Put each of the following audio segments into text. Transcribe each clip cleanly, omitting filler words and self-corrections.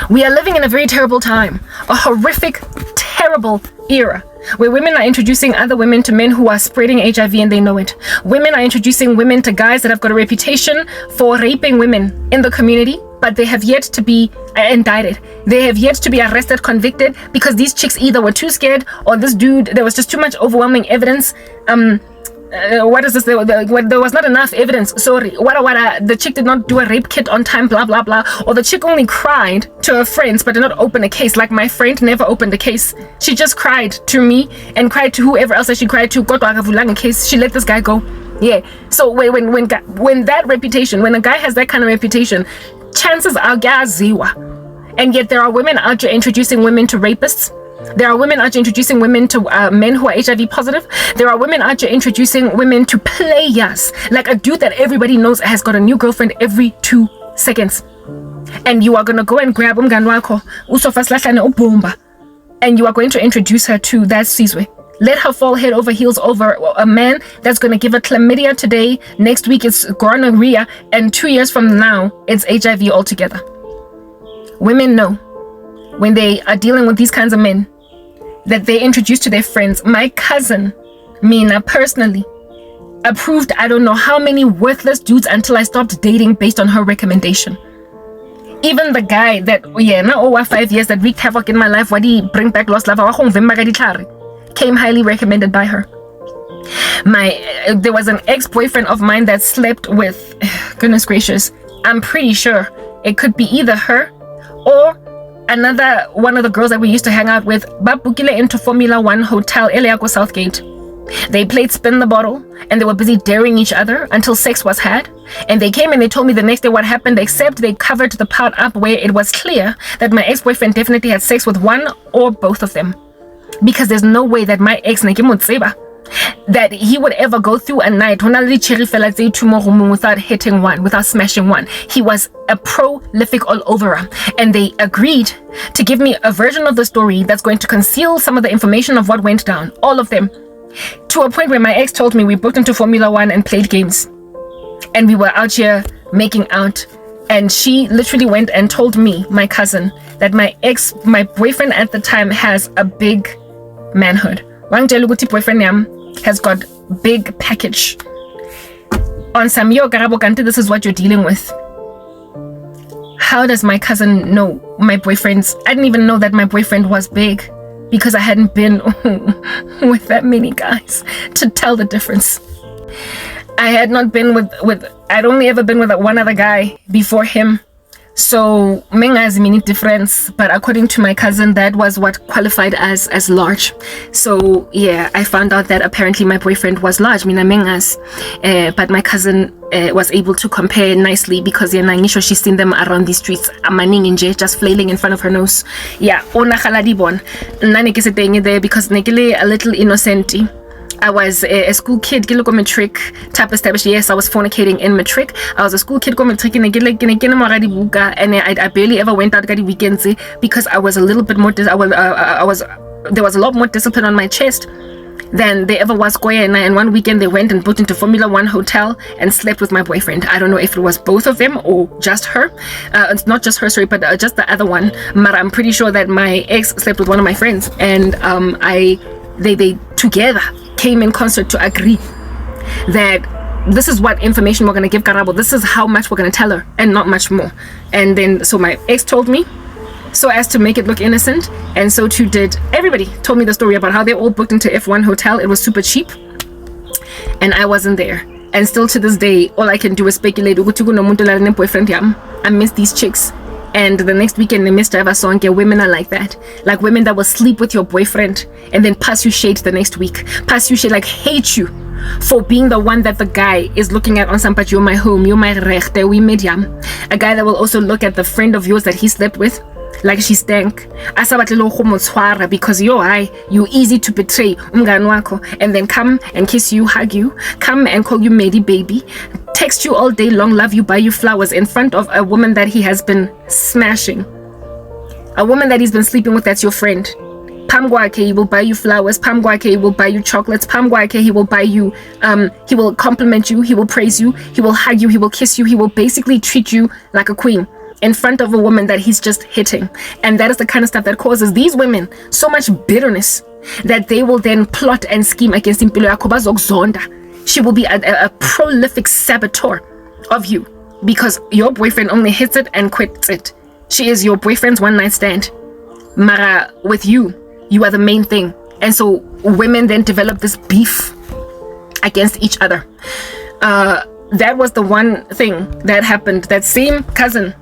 We are living in a very terrible time, a horrific, terrible era where women are introducing other women to men who are spreading HIV and they know it. Women are introducing women to guys that have got a reputation for raping women in the community, but they have yet to be indicted. They have yet to be arrested, convicted, because these chicks either were too scared or this dude, there was just too much overwhelming evidence. What is this? There was not enough evidence. Sorry. The chick did not do a rape kit on time, blah, blah, blah. Or the chick only cried to her friends, but did not open a case. Like my friend never opened a case. She just cried to me and cried to whoever else that she cried to. In case she let this guy go. Yeah. So when that reputation, when a guy has that kind of reputation, chances are gaziwa. And yet there are women out there introducing women to rapists. There are women out here introducing women to men who are HIV positive. There are women out here introducing women to players. Like a dude that everybody knows has got a new girlfriend every 2 seconds. And you are going to go and grab umganwako, and you are going to introduce her to that Sizwe. Let her fall head over heels over a man that's going to give her chlamydia today. Next week it's gonorrhea. And 2 years from now, it's HIV altogether. Women know when they are dealing with these kinds of men that they introduce to their friends. My cousin, Mina, personally approved I don't know how many worthless dudes until I stopped dating based on her recommendation. Even the guy that, now over 5 years that wreaked havoc in my life, what he bring back lost love, came highly recommended by her. There was an ex-boyfriend of mine that slept with, goodness gracious, I'm pretty sure it could be either her or another one of the girls that we used to hang out with. Babukile into Formula 1 hotel, Eliako Southgate. They played spin the bottle and they were busy daring each other until sex was had. And they came and they told me the next day what happened, except they covered the part up where it was clear that my ex-boyfriend definitely had sex with one or both of them. Because there's no way that my ex that he would ever go through a night without hitting one, without smashing one. He was a prolific all overer, and they agreed to give me a version of the story that's going to conceal some of the information of what went down, all of them, to a point where my ex told me we booked into Formula 1 and played games, and we were out here making out, and she literally went and told me, my cousin, that my boyfriend at the time has a big manhood. Boyfriend has got big package on some Karabo Kante. This is what you're dealing with. How does my cousin know my boyfriend's? I didn't even know that my boyfriend was big because I hadn't been with that many guys to tell the difference. I had not been with I'd only ever been with one other guy before him. So menga has many difference, but according to my cousin, that was what qualified as large. So yeah, I found out that apparently my boyfriend was large, mina mengas, but my cousin was able to compare nicely because she's seen them around the streets, just flailing in front of her nose. Yeah, ona khaladibon, nane ke se teng there because nekele a little innocent. I was a school kid, go matric type established. Yes, I was fornicating in matric. I was a school kid, go matric, and I barely ever went out the weekends because I was a little bit more. There was a lot more discipline on my chest than there ever was. And one weekend they went and booked into Formula 1 hotel and slept with my boyfriend. I don't know if it was both of them or just her. It's not just her, sorry, but just the other one. But I'm pretty sure that my ex slept with one of my friends, and they together came in concert to agree that this is what information we're going to give Karabo. This is how much we're going to tell her and not much more. And then so my ex told me so as to make it look innocent, and so too did everybody. Told me the story about how they all booked into F1 hotel. It was super cheap and I wasn't there. And still to this day, all I can do is speculate. I miss these chicks. And the next weekend, the Mr. Eva song, women are like that. Like women that will sleep with your boyfriend and then pass you shade the next week. Pass you shade, like hate you for being the one that the guy is looking at on some, but you're my home, you're my rechte, we medium. A guy that will also look at the friend of yours that he slept with like she stank. Because you easy to betray and then come and kiss you, hug you, come and call you Mady baby, text you all day long, love you, buy you flowers in front of a woman that he has been smashing, a woman that he's been sleeping with, that's your friend. Pamgwake, he will buy you flowers. Pamgwake, he will buy you chocolates. Pamgwake, he will buy you, he will compliment you, he will praise you, he will hug you, he will kiss you, he will basically treat you like a queen. in front of a woman that he's just hitting. And that is the kind of stuff that causes these women so much bitterness that they will then plot and scheme against him. She will be a prolific saboteur of you because your boyfriend only hits it and quits it. She is your boyfriend's one night stand. Mara, with you are the main thing. And so women then develop this beef against each other. That was the one thing that happened. That same cousin,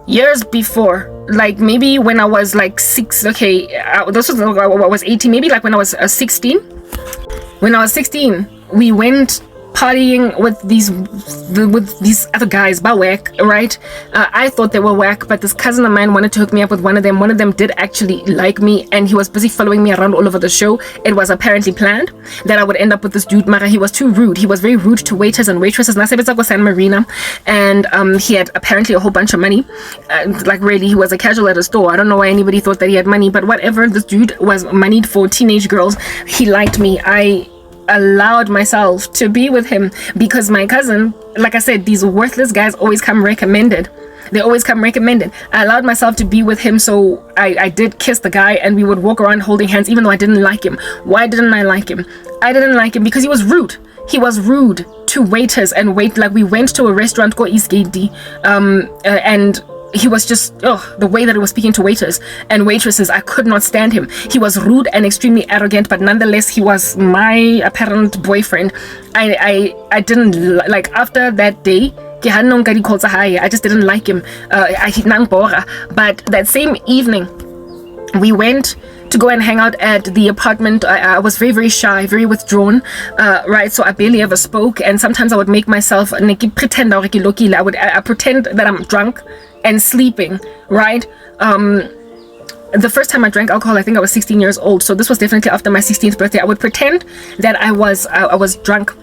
years before, like maybe when I was like 6, okay, this was when I was 18, maybe like when I was 16. When I was 16, we went partying with these other guys, by whack, right? I thought they were whack, but this cousin of mine wanted to hook me up with one of them. One of them did actually like me, and he was busy following me around all over the show. It was apparently planned that I would end up with this dude, Mara. He was too rude. He was very rude to waiters and waitresses. San Marina, and he had apparently a whole bunch of money. Like really, he was a casual at a store. I don't know why anybody thought that he had money, but whatever. This dude was moneyed for teenage girls. He liked me. I allowed myself to be with him because my cousin, like I said, these worthless guys always come recommended. They always come recommended. I allowed myself to be with him, so I did kiss the guy, and we would walk around holding hands even though I didn't like him. Why didn't I like him? I didn't like him because he was rude. He was rude to waiters and like we went to a restaurant called Eastgate D, and he was just, the way that he was speaking to waiters and waitresses, I could not stand him. He was rude and extremely arrogant, but nonetheless, he was my apparent boyfriend. I didn't, like, after that day, I just didn't like him. But that same evening, we went to go and hang out at the apartment. I was very, very shy, very withdrawn, right? So I barely ever spoke, and sometimes I would make myself pretend I pretend that I'm drunk and sleeping, right? The first time I drank alcohol, I think I was 16 years old, so this was definitely after my 16th birthday. I would pretend that I was drunk,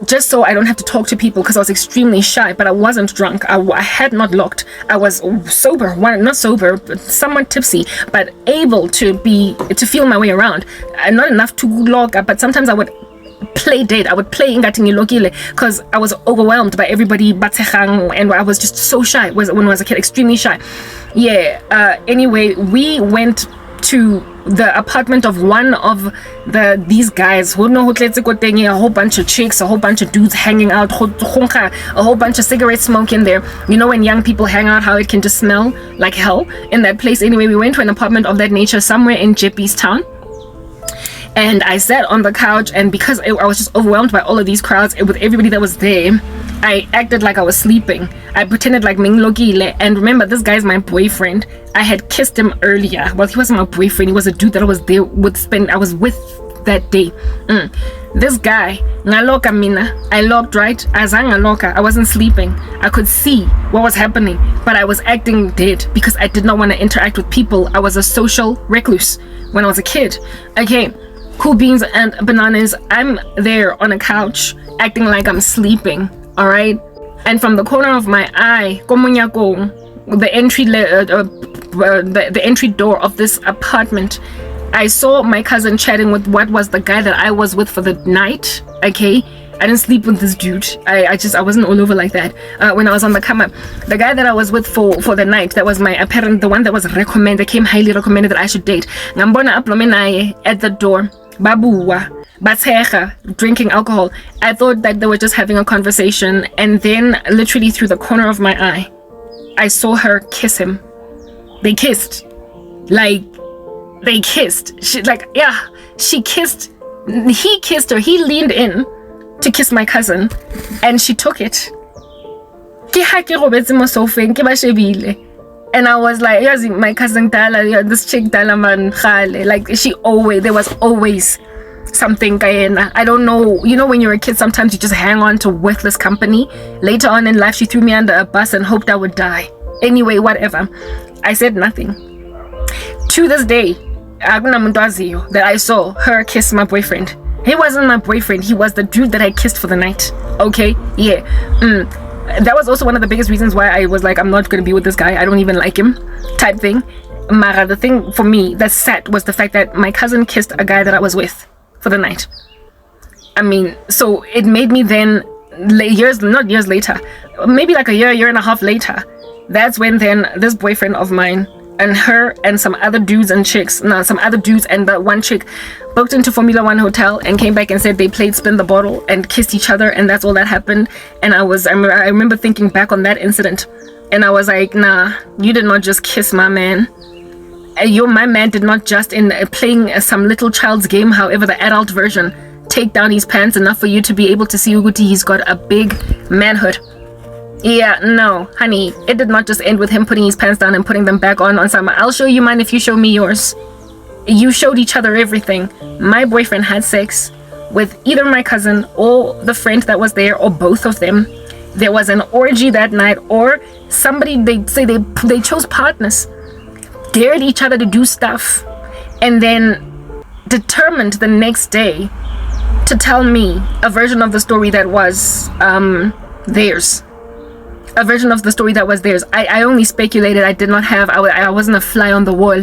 just so I don't have to talk to people, because I was extremely shy, but I wasn't drunk. I had not locked. I was sober, not sober, but somewhat tipsy, but able to feel my way around. Not enough to lock up, but sometimes I would play dead. I would play ingating lokile because I was overwhelmed by everybody, and I was just so shy. When I was a kid, extremely shy. Anyway, we went to the apartment of one of these guys who know a whole bunch of chicks, a whole bunch of dudes hanging out, a whole bunch of cigarette smoke in there. You know, when young people hang out, how it can just smell like hell in that place. Anyway, we went to an apartment of that nature somewhere in Jeppes town. And I sat on the couch, and because I was just overwhelmed by all of these crowds with everybody that was there, I acted like I was sleeping. I pretended like Minglogile. And remember, this guy's my boyfriend. I had kissed him earlier. Well, he wasn't my boyfriend. He was a dude that I was there I was with that day. This guy, ngaloka mina. I locked, right? I wasn't sleeping. I could see what was happening, but I was acting dead because I did not want to interact with people. I was a social recluse when I was a kid. Okay. Cool beans and bananas. I'm there on a couch acting like I'm sleeping, all right? And from the corner of my eye, the entry door of this apartment, I saw my cousin chatting with what was the guy that I was with for the night. Okay, I didn't sleep with this dude. I wasn't all over like that. When I was on the come up, the guy that I was with for the night, that was my apparent, the one that was recommended, came highly recommended that I should date. Ngambona aplomenaye at the door. Babuwa, Bateja, drinking alcohol. I thought that they were just having a conversation, and then literally through the corner of my eye, I saw her kiss him. They kissed. She kissed. He kissed her. He leaned in to kiss my cousin, and she took it. And I was like, my cousin Dala, this chick Dala man, like there was always something. I don't know. You know, when you're a kid, sometimes you just hang on to worthless company. Later on in life, she threw me under a bus and hoped I would die. Anyway, whatever. I said nothing. To this day, that I saw her kiss my boyfriend. He wasn't my boyfriend. He was the dude that I kissed for the night. Okay? Yeah. That was also one of the biggest reasons why I was like, I'm not going to be with this guy. I don't even like him, type thing. Mara, the thing for me that sad was the fact that my cousin kissed a guy that I was with for the night. I mean, so it made me then, not years later, maybe like a year and a half later, That's when then this boyfriend of mine and her and some other dudes and the one chick booked into Formula One hotel and came back and said they played spin the bottle and kissed each other, and that's all that happened. And I remember thinking back on that incident, and I was like, nah, you did not just kiss my man. My man did not just in playing some little child's game, however the adult version, take down his pants enough for you to be able to see Uguti he's got a big manhood. Yeah, no, honey, it did not just end with him putting his pants down and putting them back on summer. I'll show you mine if you show me yours. You showed each other everything. My boyfriend had sex with either my cousin or the friend that was there, or both of them. There was an orgy that night, or somebody, they say they chose partners, dared each other to do stuff, and then determined the next day to tell me a version of the story that was theirs. A version of the story that was theirs. I only speculated. I did not have, I wasn't a fly on the wall.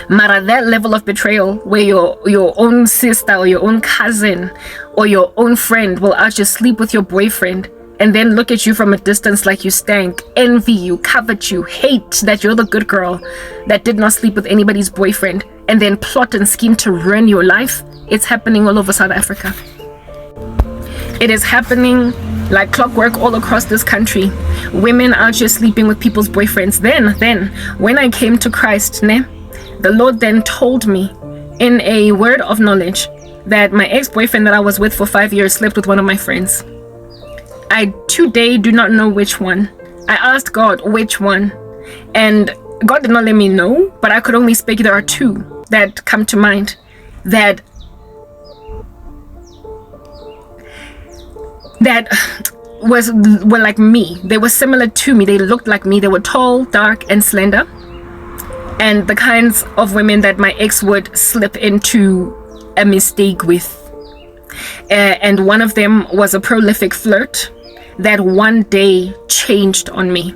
Mara, that level of betrayal where your own sister or your own cousin or your own friend will actually sleep with your boyfriend and then look at you from a distance like you stank, envy you, covet you, hate that you're the good girl that did not sleep with anybody's boyfriend, and then plot and scheme to ruin your life. It's happening all over South Africa. It is happening like clockwork all across this country. Women out here sleeping with people's boyfriends. Then when I came to Christ, the Lord then told me in a word of knowledge that my ex-boyfriend that I was with for 5 years slept with one of my friends. I today do not know which one. I asked God which one, and God did not let me know, but I could only speculate. There are two that come to mind that were like me. They were similar to me. They looked like me. They were tall, dark, and slender, and the kinds of women that my ex would slip into a mistake with. And one of them was a prolific flirt that one day changed on me.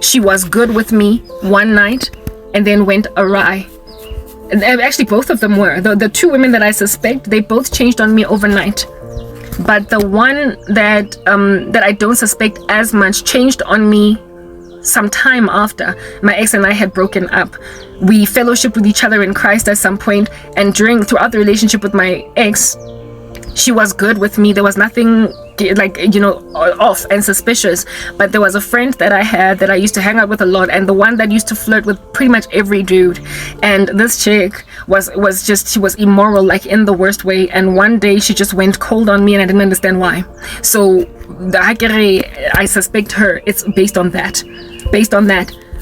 She was good with me one night and then went awry. And actually both of them were. The two women that I suspect, they both changed on me overnight. But the one that I don't suspect as much changed on me some time after my ex and I had broken up. We fellowshiped with each other in Christ at some point, and throughout the relationship with my ex, she was good with me. There was nothing off and suspicious, but there was a friend that I had that I used to hang out with a lot, and the one that used to flirt with pretty much every dude. And this chick she was immoral, like in the worst way, and one day she just went cold on me and I didn't understand why. So I suspect her. It's based on that.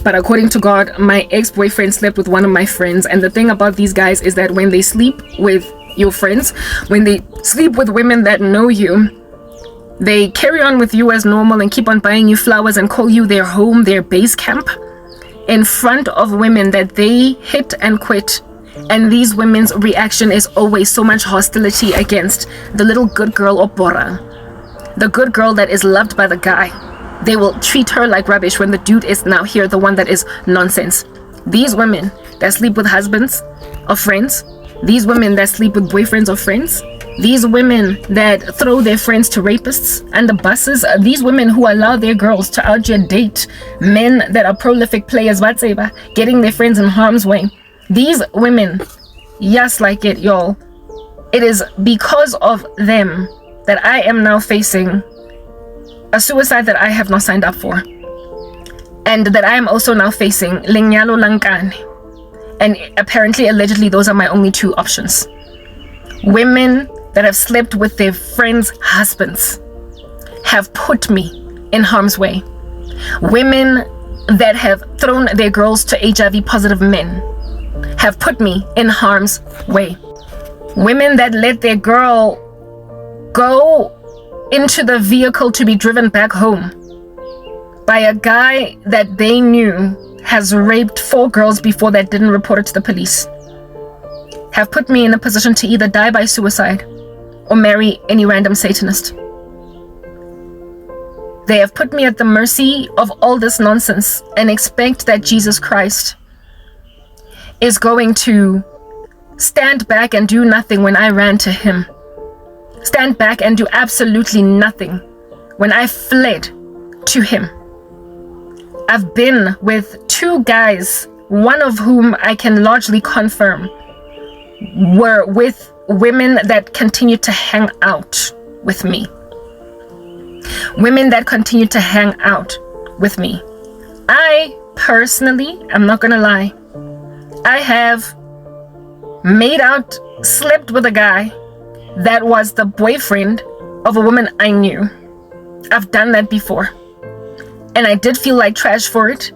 But according to God, my ex-boyfriend slept with one of my friends. And the thing about these guys is that when they sleep with your friends, when they sleep with women that know you, they carry on with you as normal and keep on buying you flowers and call you their home, their base camp, in front of women that they hit and quit. And these women's reaction is always so much hostility against the little good girl or bora, the good girl that is loved by the guy. They will treat her like rubbish when the dude is now here, the one that is nonsense. These women that sleep with husbands or friends, these women that sleep with boyfriends or friends, these women that throw their friends to rapists and the buses, these women who allow their girls to out here date men that are prolific players, getting their friends in harm's way. These women, yes, like it, y'all. It is because of them that I am now facing a suicide that I have not signed up for, and that I am also now facing lenyalo lankane. And apparently, allegedly, those are my only two options. Women that have slept with their friends' husbands have put me in harm's way. Women that have thrown their girls to HIV positive men have put me in harm's way. Women that let their girl go into the vehicle to be driven back home by a guy that they knew has raped 4 girls before that didn't report it to the police, have put me in a position to either die by suicide or marry any random Satanist. They have put me at the mercy of all this nonsense and expect that Jesus Christ is going to stand back and do nothing when I ran to him. Stand back and do absolutely nothing when I fled to him. I've been with 2 guys, one of whom I can largely confirm were with women that continued to hang out with me. Women that continued to hang out with me. I personally, I'm not gonna lie, I have slept with a guy that was the boyfriend of a woman I knew. I've done that before. And I did feel like trash for it.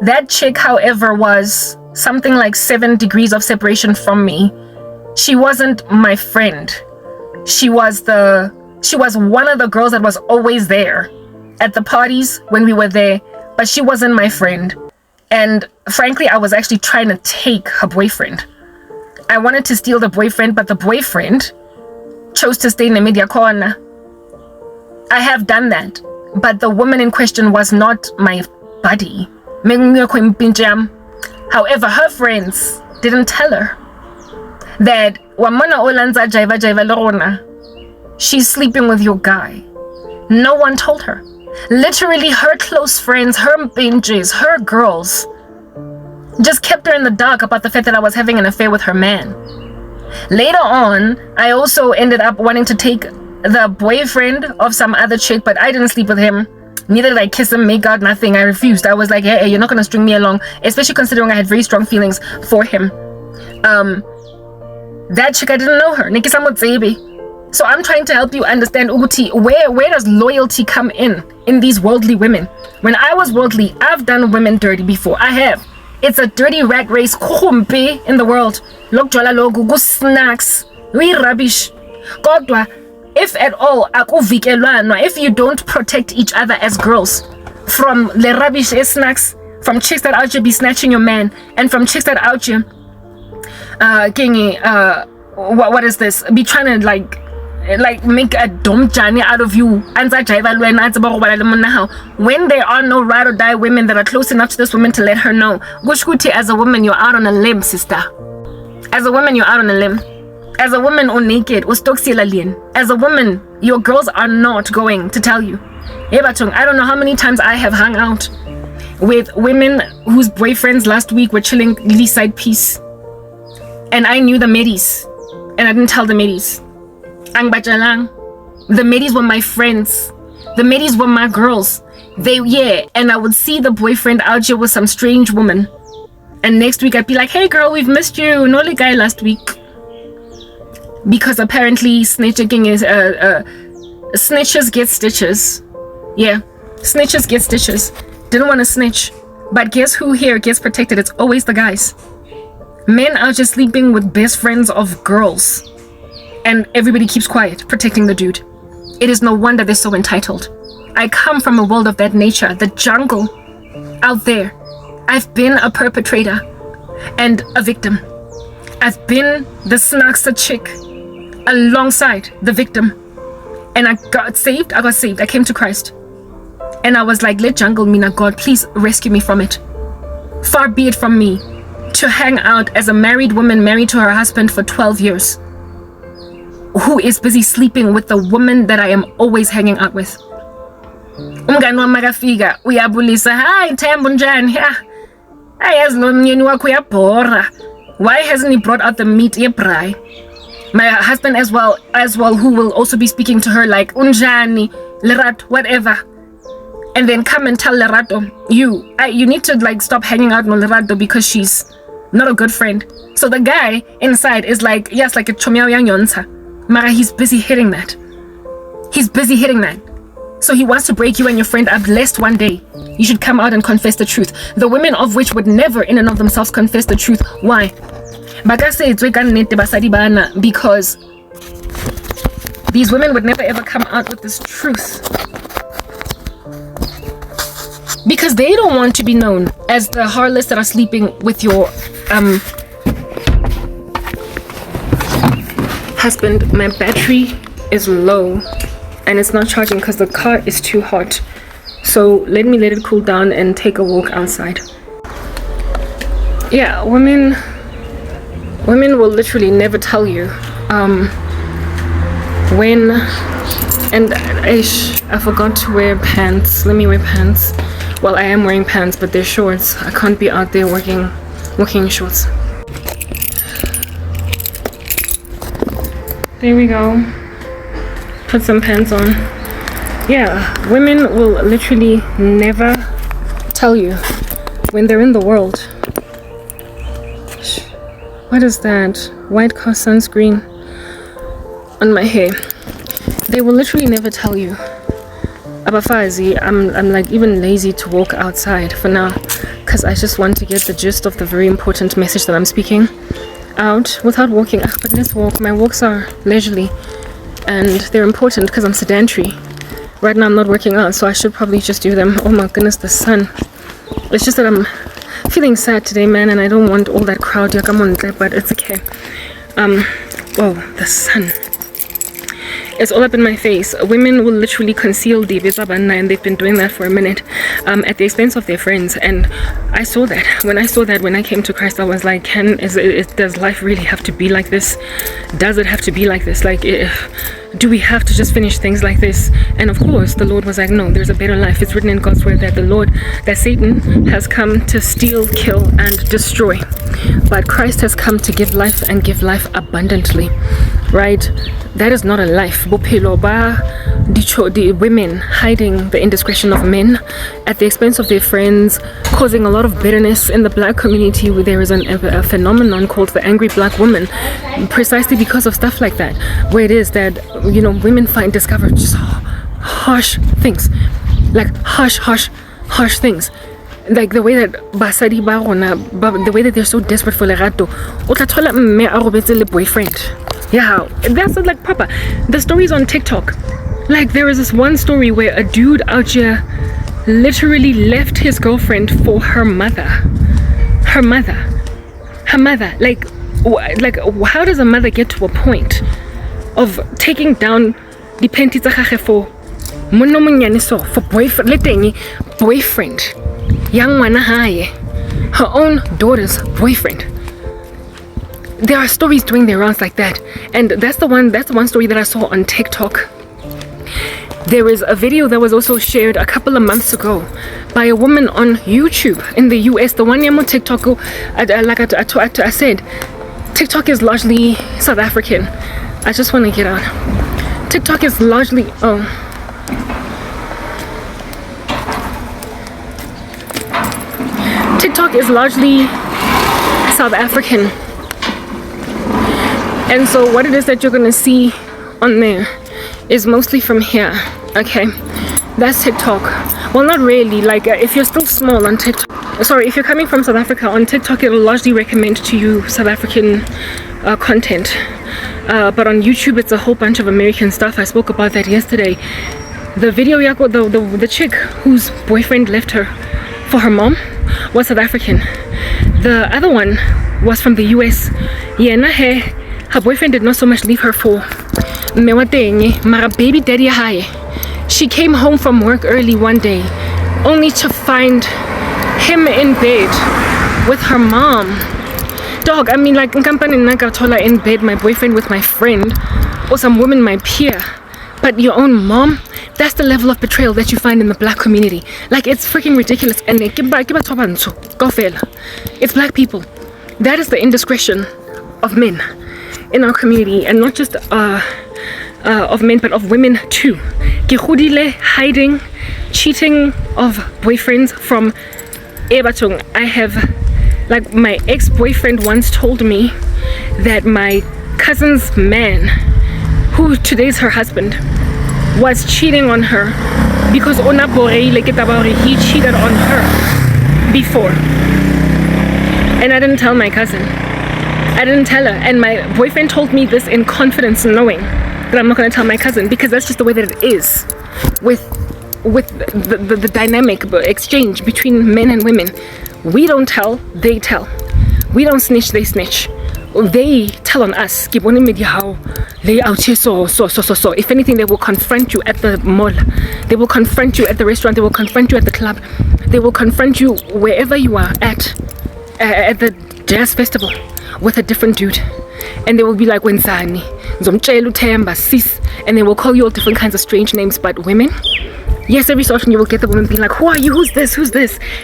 That chick, however, was something like 7 degrees of separation from me. She wasn't my friend. She was one of the girls that was always there at the parties when we were there, but she wasn't my friend. And frankly, I was actually trying to take her boyfriend. I wanted to steal the boyfriend, but the boyfriend chose to stay in the media corner. I have done that, but the woman in question was not my buddy. However, her friends didn't tell her that she's sleeping with your guy. No one told her. Literally, her close friends, her binges, her girls just kept her in the dark about the fact that I was having an affair with her man. Later on, I also ended up wanting to take the boyfriend of some other chick, but I didn't sleep with him. Neither did I kiss him, make out, nothing. I refused. I was like, hey, you're not going to string me along, especially considering I had very strong feelings for him. That chick, I didn't know her. So I'm trying to help you understand, Uguti, where does loyalty come in these worldly women? When I was worldly, I've done women dirty before. I have. It's a dirty rat race in the world. Snacks. We rubbish. Kodwa, if at all, if you don't protect each other as girls from the rubbish snacks, from chicks that out here be snatching your man, and from chicks that out here, what is this? Be trying to like make a dumb journey out of you. When there are no ride or die women that are close enough to this woman to let her know, Gushkuti, as a woman, you're out on a limb, sister. As a woman, you're out on a limb. As a woman, or naked, or as a woman, your girls are not going to tell you. I don't know how many times I have hung out with women whose boyfriends last week were chilling Lee side piece, and I knew the middies, and I didn't tell the middies. The middies were my friends. The middies were my girls. And I would see the boyfriend out here with some strange woman, and next week I'd be like, hey girl, we've missed you. No guy last week. Because apparently snitching is snitches get stitches. Yeah, snitches get stitches. Didn't want to snitch, but guess who here gets protected? It's always the guys. Men are just sleeping with best friends of girls, and everybody keeps quiet, protecting the dude. It is no wonder they're so entitled. I come from a world of that nature, the jungle out there. I've been a perpetrator and a victim. I've been the snackster chick alongside the victim, and I got saved. I came to Christ, and I was like, let jungle Mina, God, please rescue me from it. Far be it from me to hang out as a married woman married to her husband for 12 years, who is busy sleeping with the woman that I am always hanging out with. Umngani wami makafika uyabulisa, hi Thembo njani? Ayazi lo mnyeni wakho uyabhora. Why hasn't he brought out the meat yebraai? My husband as well, who will also be speaking to her like unjani, Lerato, whatever. And then come and tell Lerato, you need to like stop hanging out with Lerato because she's not a good friend. So the guy inside is like, yes, like a chomyao yang yonsa. Mara, he's busy hitting that. So he wants to break you and your friend up, lest one day you should come out and confess the truth. The women of which would never in and of themselves confess the truth. Why? Because these women would never ever come out with this truth. Because they don't want to be known as the harlots that are sleeping with your husband. My battery is low and it's not charging because the car is too hot. So let it cool down and take a walk outside. Yeah, women will literally never tell you when, and I forgot to wear pants. Let me wear pants. Well, I am wearing pants, but they're shorts. I can't be out there walking in shorts. There we go. Put some pants on. Yeah, women will literally never tell you when they're in the world. What is that? White car sunscreen on my hair. They will literally never tell you. Abafazi, I'm like even lazy to walk outside for now, because I just want to get the gist of the very important message that I'm speaking out without walking. But let's walk. My walks are leisurely and they're important because I'm sedentary. Right now I'm not working out, so I should probably just do them. Oh my goodness, the sun. It's just that I'm feeling sad today, man, and I don't want all that crowd. But it's okay. Oh, the sun. It's all up in my face. Women will literally conceal the Bizabana, and they've been doing that for a minute, at the expense of their friends. And I saw that. When I came to Christ, I was like, does life really have to be like this? Does it have to be like this? Like, do we have to just finish things like this? And of course, the Lord was like, no, there's a better life. It's written in God's word that Satan has come to steal, kill, and destroy. But Christ has come to give life and give life abundantly. Right? That is not a life. The women hiding the indiscretion of men at the expense of their friends, causing a lot of bitterness in the black community, where there is a phenomenon called the angry black woman, precisely because of stuff like that, where it is that, you know, women discover just harsh things, like harsh things. Like the way that basadi ba rona, the way that they're so desperate for lerato, o tla thola mme a robetse le boyfriend. Yeah, that's like proper. The stories on TikTok, like there was this one story where a dude out here literally left his girlfriend for her mother. Like how does a mother get to a point of taking down the panty tsa gagwe for monna monyane so, for boyfriend, leteng boyfriend, young ngwana hae, her own daughter's boyfriend? There are stories doing their rounds like that, and that's the one story that I saw on TikTok. There is a video that was also shared a couple of months ago by a woman on YouTube in the US. The one on TikTok, like I said, TikTok is largely South African. I just want to get out. TikTok is largely TikTok is largely South African. And so what it is that you're gonna see on there is mostly from here. Okay, that's TikTok. Well, not really. Like if you're still small on TikTok, sorry, if you're coming from South Africa, on TikTok it'll largely recommend to you South African content, but on YouTube it's a whole bunch of American stuff. I spoke about that yesterday. The video yako, the chick whose boyfriend left her for her mom was South African. The other one was from the US. Her boyfriend did not so much leave her for mara baby daddy high. She came home from work early one day only to find him in bed with her mom. Dog, I mean, like in bed, my boyfriend with my friend or some woman my peer, but your own mom? That's the level of betrayal that you find in the black community. Like, it's freaking ridiculous. And it's black people. That is the indiscretion of men in our community, and not just of men, but of women too. Hiding, cheating of boyfriends from Ebatong. I have, like, my ex-boyfriend once told me that my cousin's man, who today's her husband, was cheating on her because he cheated on her before. And I didn't tell my cousin. I didn't tell her, and my boyfriend told me this in confidence, knowing that I'm not going to tell my cousin, because that's just the way that it is with the dynamic exchange between men and women. We don't tell, they tell. We don't snitch, they snitch. They tell on us. So. If anything, they will confront you at the mall. They will confront you at the restaurant. They will confront you at the club. They will confront you wherever you are at the jazz festival with a different dude. And they will be like, Wenzani, Zomchelu Temba, Sis, and they will call you all different kinds of strange names. But women, Yes, every so often you will get the woman being like, who are you? Who's this?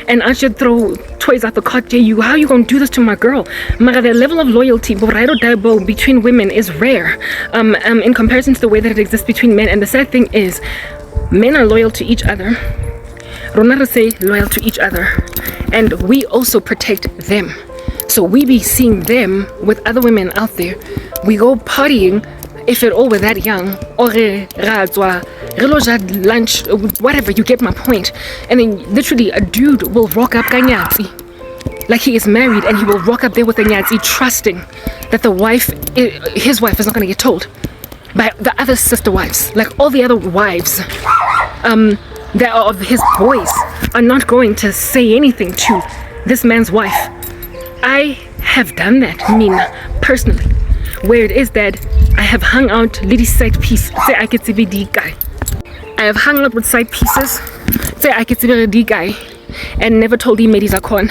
And I should throw toys out the cot. You, how are you going to do this to my girl? Mara, the level of loyalty between women is rare in comparison to the way that it exists between men. And the sad thing is, men are loyal to each other. Rona say loyal to each other. And we also protect them. So we be seeing them with other women out there. We go partying, if at all we're that young, or lunch, whatever, you get my point. And then literally a dude will rock up kanyatsi, like he is married, and he will rock up there with a nyatsi, trusting that his wife is not going to get told by the other sister wives. Like all the other wives that are of his boys are not going to say anything to this man's wife. I have done that, Mina, personally, where it is that I have hung out lady side piece, say I get to be the guy. I have hung out with side pieces, say I get to be the guy, and never told the medies are con.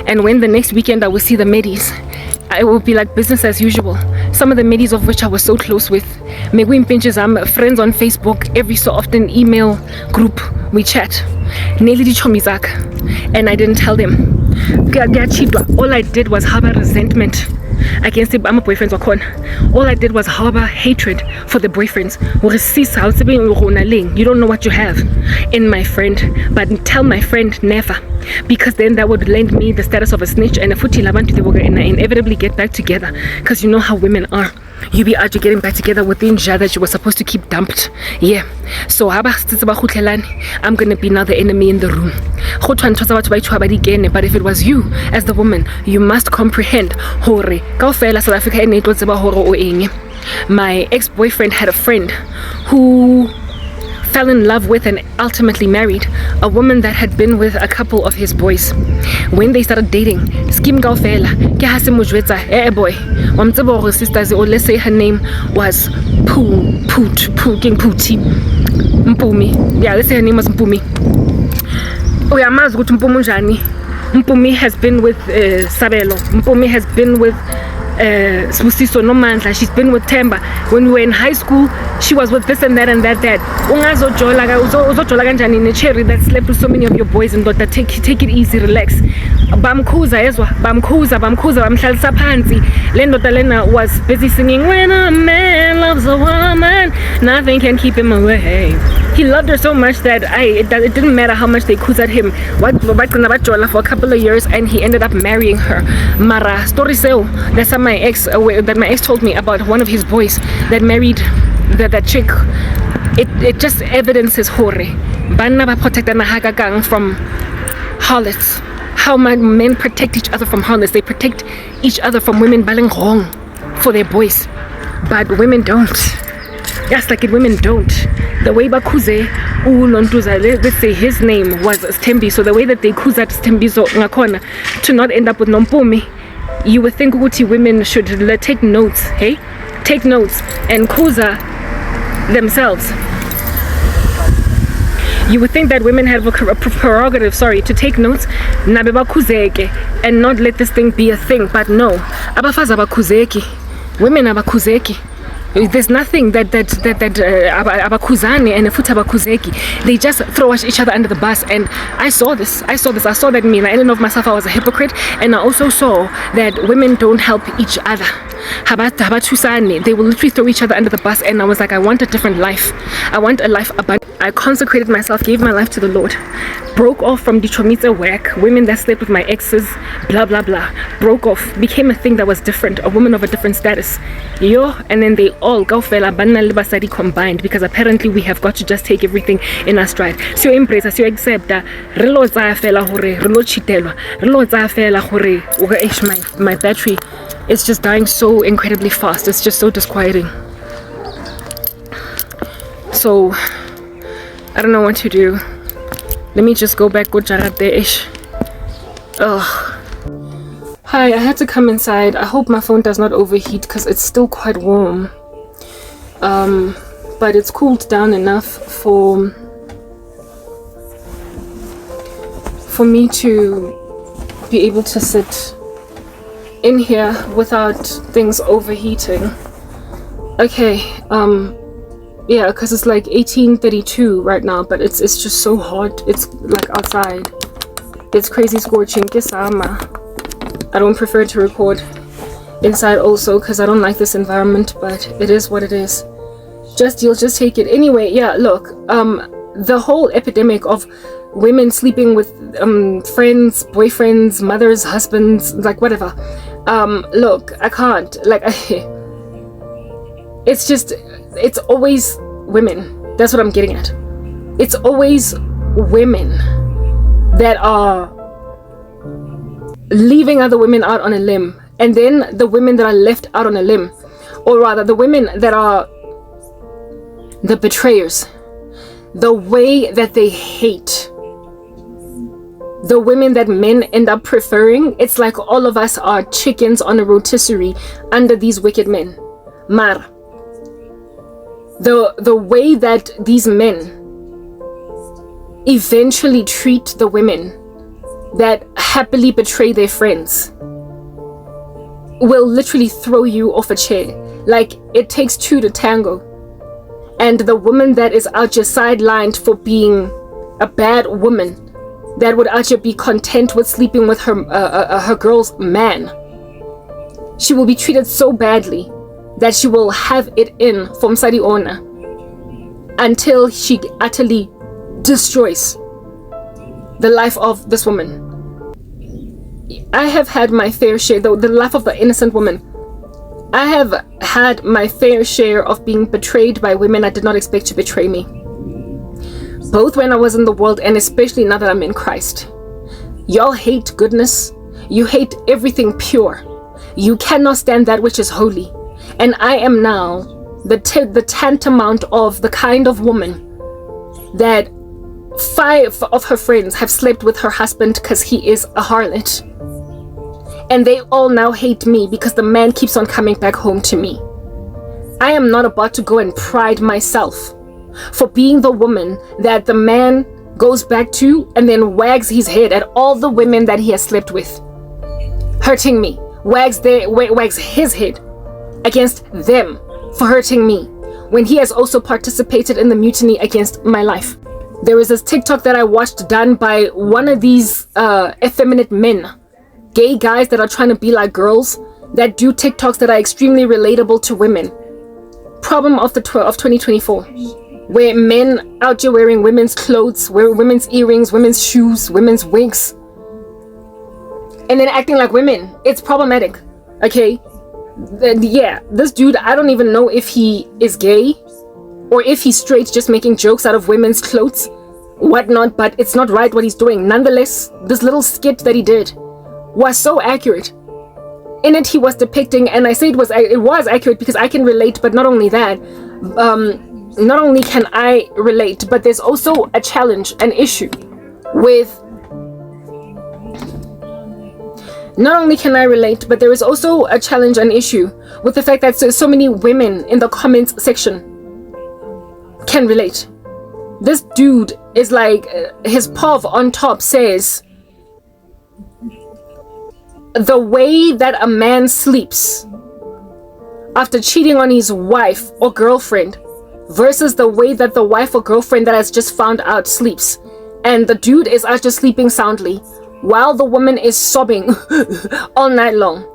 And when the next weekend I will see the medies, it will be like business as usual. Some of the medies of which I was so close with, Megwin pinches, I'm friends on Facebook, every so often email group, we chat. And I didn't tell them. All I did was harbor resentment against the boyfriends. All I did was harbor hatred for the boyfriends. You don't know what you have in my friend, but tell my friend never, because then that would lend me the status of a snitch, and they will inevitably get back together, because you know how women are. You be out, you're getting back together with the ninja that you were supposed to keep dumped. Yeah. So I'm gonna be now the enemy in the room. But if it was you as the woman, you must comprehend. My ex-boyfriend had a friend who fell in love with and ultimately married a woman that had been with a couple of his boys. When they started dating, skim gaufela ke ha se mojwetsa boy wa mtsebo go sisters, or let's say her name was Mpumi. Yeah, let's say her name was Mpumi. Oh yeah, mazi ukuthi Mpumi njani. Mpumi has been with Sabelo. Mpumi has been with Sbusiso Nomandla. She's been with Temba. When we were in high school, she was with this and that and that. Uzojola kanjani necherry that slept with so many of your boys, and that take it easy, relax. Bamkhuza bamhlalisa phansi. Le ndoda lena was busy singing, when a man loves a woman, nothing can keep him away. He loved her so much that it didn't matter how much they khuzaed him. For a couple of years, and he ended up marrying her. Mara story seo that's my ex told me about one of his boys that married that chick. It just evidences hore banna ba protectana hakagang from harlots. How men protect each other from harlots. They protect each other from women baling wrong for their boys, but women don't. Yes, like it, women don't. The way Bakuze Ulontuza, let's say his name was Stembi, so the way that they kuzat Stembizo ngakona to not end up with Nompumi, you would think Uti women should take notes, hey? Take notes and kuza themselves. You would think that women have a prerogative, to take notes, nabeba kuzeke, and not let this thing be a thing. But no, abafaza bakuzeki, women abakuzeki. There's nothing that abakuzane and futa abakuzeki. They just throw each other under the bus. And I saw that me. I didn't know of myself I was a hypocrite, and I also saw that women don't help each other. They will literally throw each other under the bus, and I was like, I want a different life. I want a life abundant. I consecrated myself, gave my life to the Lord, broke off from the chomita work, women that slept with my exes, blah blah blah, broke off, became a thing that was different, a woman of a different status. And then they all go fela banna libasadi combined, because apparently we have got to just take everything in our stride. So embrace, so accept that relo tsa fela hore relo chitelwa, relo tsa fela hore my battery is just dying so incredibly fast. It's just so disquieting. So I don't know what to do. Let me just go back go ish. Ugh. Hi, I had to come inside. I hope my phone does not overheat because it's still quite warm. But it's cooled down enough for me to be able to sit in here without things overheating. Okay, Yeah, because it's like 18:32 right now, but it's just so hot. It's like outside. It's crazy scorching. Kesama. I don't prefer to record inside also because I don't like this environment, but it is what it is. You'll just take it. Anyway, yeah, look, the whole epidemic of women sleeping with friends, boyfriends, mothers, husbands, like whatever. Look, I can't. Like, it's always women. That's what I'm getting at. It's always women that are leaving other women out on a limb. And then the women that are left out on a limb, or rather the women that are the betrayers, the way that they hate the women that men end up preferring, it's like all of us are chickens on a rotisserie under these wicked men. Mar, the way that these men eventually treat the women that happily betray their friends will literally throw you off a chair. Like, it takes two to tango. And the woman that is out here sidelined for being a bad woman, that would actually be content with sleeping with her girl's man, she will be treated so badly that she will have it in from Sadiona until she utterly destroys the life of this woman. I have had my fair share, the life of the innocent woman. I have had my fair share of being betrayed by women I did not expect to betray me. Both when I was in the world and especially now that I'm in Christ. Y'all hate goodness. You hate everything pure. You cannot stand that which is holy. And I am now the tantamount of the kind of woman that 5 of her friends have slept with her husband because he is a harlot. And they all now hate me because the man keeps on coming back home to me. I am not about to go and pride myself for being the woman that the man goes back to and then wags his head at all the women that he has slept with, hurting me, wags his head against them for hurting me, when he has also participated in the mutiny against my life. There is this TikTok that I watched done by one of these effeminate men, gay guys that are trying to be like girls, that do TikToks that are extremely relatable to women. Problem of 2024, where men out here wearing women's clothes, wearing women's earrings, women's shoes, women's wigs, and then acting like women. It's problematic, okay? Yeah, this dude, I don't even know if he is gay or if he's straight, just making jokes out of women's clothes, whatnot, but it's not right what he's doing. Nonetheless, this little skit that he did was so accurate. In it, he was depicting, and I say it was accurate because I can relate, but not only that, not only can I relate, but there's also a challenge, an issue with, not only can I relate, but there is also a challenge, an issue with the fact that so many women in the comments section can relate. This dude is like, his POV on top says, the way that a man sleeps after cheating on his wife or girlfriend versus the way that the wife or girlfriend that has just found out sleeps, and the dude is out just sleeping soundly while the woman is sobbing all night long.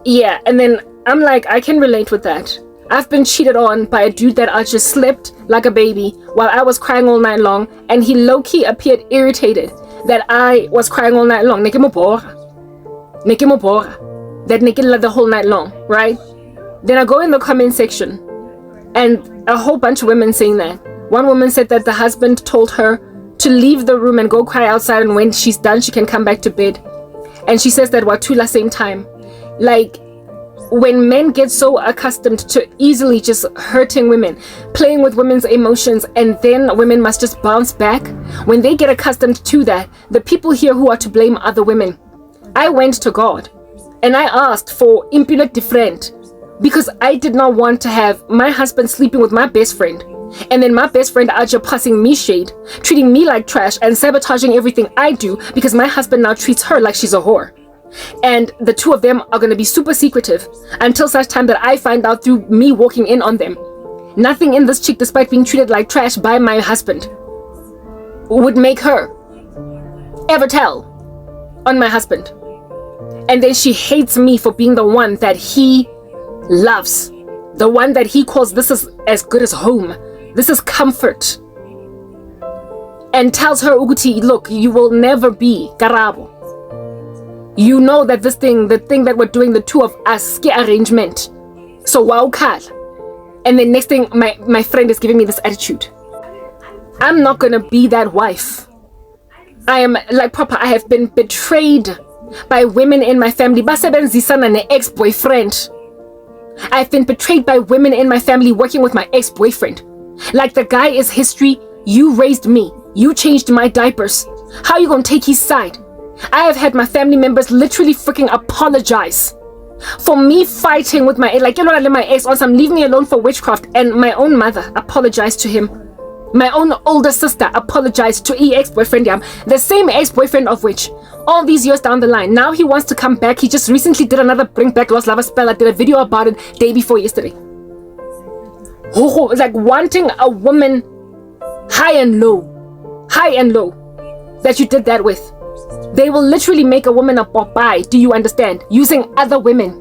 Yeah, and then I'm like, I can relate with that. I've been cheated on by a dude that I just slept like a baby while I was crying all night long, and he low-key appeared irritated that I was crying all night long. That naked the whole night long, right? Then I go in the comment section and a whole bunch of women saying that. One woman said that the husband told her to leave the room and go cry outside, and when she's done she can come back to bed. And she says that Watula same time. Like, when men get so accustomed to easily just hurting women, playing with women's emotions, and then women must just bounce back, when they get accustomed to that, the people here who are to blame are the women. I went to God and I asked for impudent different because I did not want to have my husband sleeping with my best friend, and then my best friend out here passing me shade, treating me like trash and sabotaging everything I do because my husband now treats her like she's a whore. And the two of them are going to be super secretive until such time that I find out through me walking in on them. Nothing in this chick, despite being treated like trash by my husband, would make her ever tell on my husband. And then she hates me for being the one that he loves, the one that he calls this is as good as home, this is comfort, and tells her, Uguti, look, you will never be Karabo. You know that this thing, the thing that we're doing, the two of us, arrangement. So wow, Kal. And then next thing, my friend is giving me this attitude. I'm not gonna be that wife. I am like proper. I have been betrayed by women in my family. Basebenzisana ne ex-boyfriend. I've been betrayed by women in my family working with my ex-boyfriend. Like the guy is history. You raised me. You changed my diapers. How are you gonna take his side? I have had my family members literally freaking apologize for me fighting with my like, you know, my ex on some leave me alone for witchcraft, and my own mother apologized to him. My own older sister apologized to ex-boyfriend, the same ex-boyfriend of which all these years down the line, now he wants to come back. He just recently did another Bring Back Lost Lover spell. I did a video about it day before yesterday. It's like wanting a woman high and low that you did that with. They will literally make a woman a Popeye, do you understand? Using other women.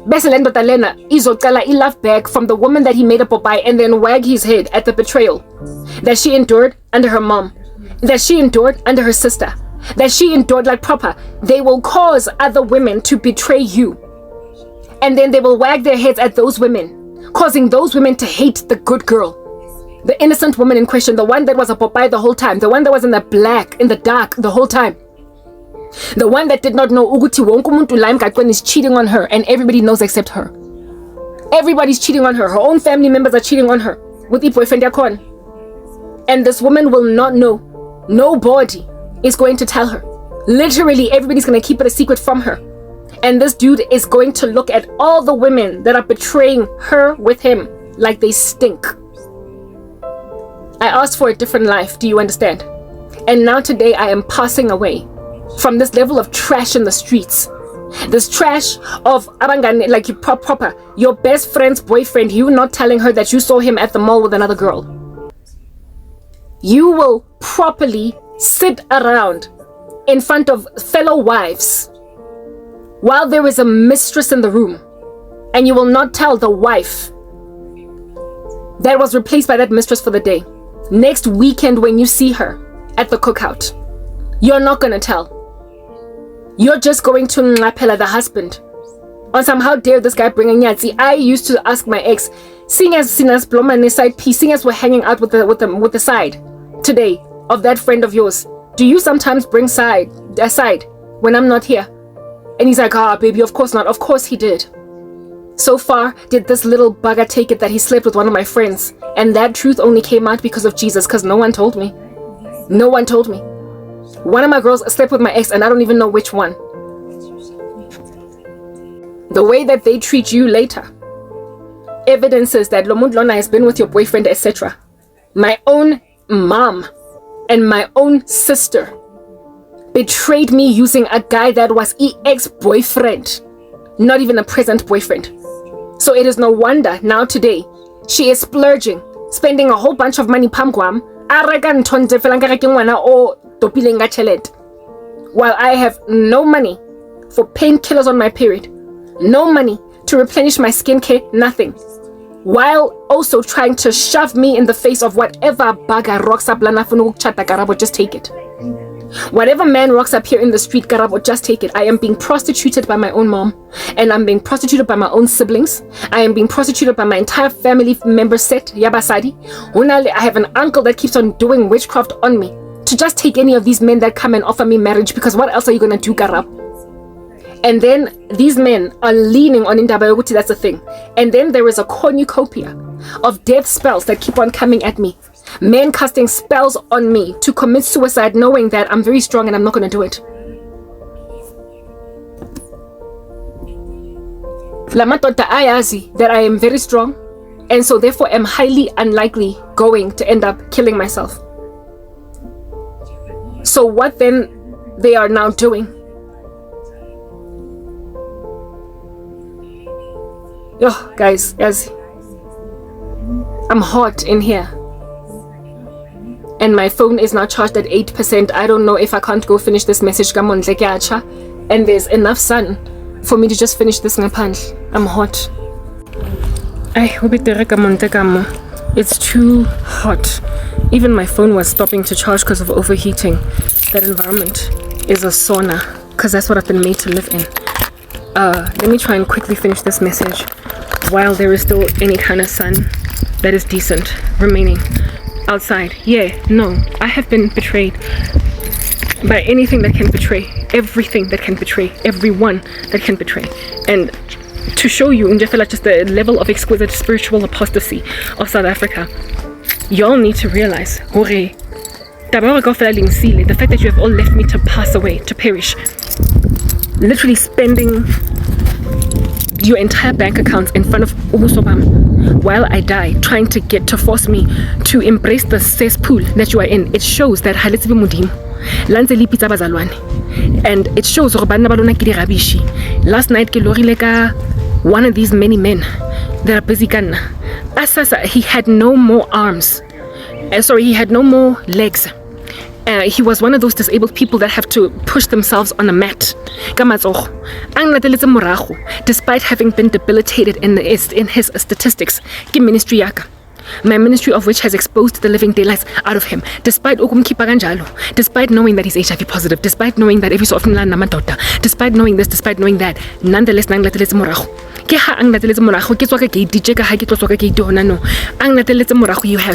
Beselendo Talena izocala I love back from the woman that he made a Popeye and then wag his head at the betrayal that she endured under her mom, that she endured under her sister, that she endured like proper. They will cause other women to betray you. And then they will wag their heads at those women, causing those women to hate the good girl. The innocent woman in question, the one that was a Popeye the whole time, the one that was in the black, in the dark the whole time. The one that did not know Uguti wonke umuntu la emgaqweni is cheating on her, and everybody knows except her. Everybody's cheating on her. Her own family members are cheating on her with the boyfriend yakon. And this woman will not know. Nobody is going to tell her. Literally, everybody's going to keep it a secret from her. And this dude is going to look at all the women that are betraying her with him like they stink. I asked for a different life, do you understand? And now today I am passing away from this level of trash in the streets. This trash of abangane, like you proper, your best friend's boyfriend, you not telling her that you saw him at the mall with another girl. You will properly sit around in front of fellow wives while there is a mistress in the room, and you will not tell the wife that was replaced by that mistress for the day. Next weekend when you see her at the cookout, you're not gonna tell. You're just going to ngapela the husband on some how dare this guy bring a nyatsi. I used to ask my ex, seeing as Blomane side piece, seeing as we're hanging out with the side today of that friend of yours, do you sometimes bring aside when I'm not here? And he's like, ah, baby, of course not. Of course he did. So far did this little bugger take it that he slept with one of my friends, and that truth only came out because of Jesus, because no one told me. No one told me. One of my girls slept with my ex, and I don't even know which one. The way that they treat you later evidences that Lomundlona has been with your boyfriend, etc. My own mom and my own sister betrayed me using a guy that was ex-boyfriend, not even a present boyfriend. So it is no wonder now today she is splurging, spending a whole bunch of money pamguam, while I have no money for painkillers on my period, no money to replenish my skincare, nothing, while also trying to shove me in the face of whatever bagger rocks up Karabo, just take it. Whatever man rocks up here in the street, Karabo, just take it. I am being prostituted by my own mom, and I'm being prostituted by my own siblings. I am being prostituted by my entire family member set, Yabasadi. I have an uncle that keeps on doing witchcraft on me to just take any of these men that come and offer me marriage, because what else are you going to do, Karabo? And then these men are leaning on Indabayoguti, that's the thing. And then there is a cornucopia of death spells that keep on coming at me. Men casting spells on me to commit suicide, knowing that I'm very strong and I'm not going to do it. Lamatota ayazi that I am very strong, and so therefore am highly unlikely going to end up killing myself. So what then they are now doing? Yo, guys, I'm hot in here. And my phone is now charged at 8%. I don't know if I can't go finish this message. And there's enough sun for me to just finish this ngaphandle. I'm hot. It's too hot. Even my phone was stopping to charge because of overheating. That environment is a sauna because that's what I've been made to live in. Let me try and quickly finish this message while there is still any kind of sun that is decent remaining outside. No, I have been betrayed by anything that can betray, everything that can betray, everyone that can betray. And to show you in just the level of exquisite spiritual apostasy of South Africa, y'all need to realize the fact that you have all left me to pass away, to perish, literally spending your entire bank accounts in front of Ubusobam while I die, trying to force me to embrace the cesspool that you are in. It shows that and it shows last night one of these many men that are busy Asasa, he had no more arms. He had no more legs. He was one of those disabled people that have to push themselves on a mat. Despite having been debilitated in his statistics, my ministry of which has exposed the living daylights out of him, despite knowing that he's HIV positive, despite knowing that every so often despite knowing this, despite knowing that, nonetheless he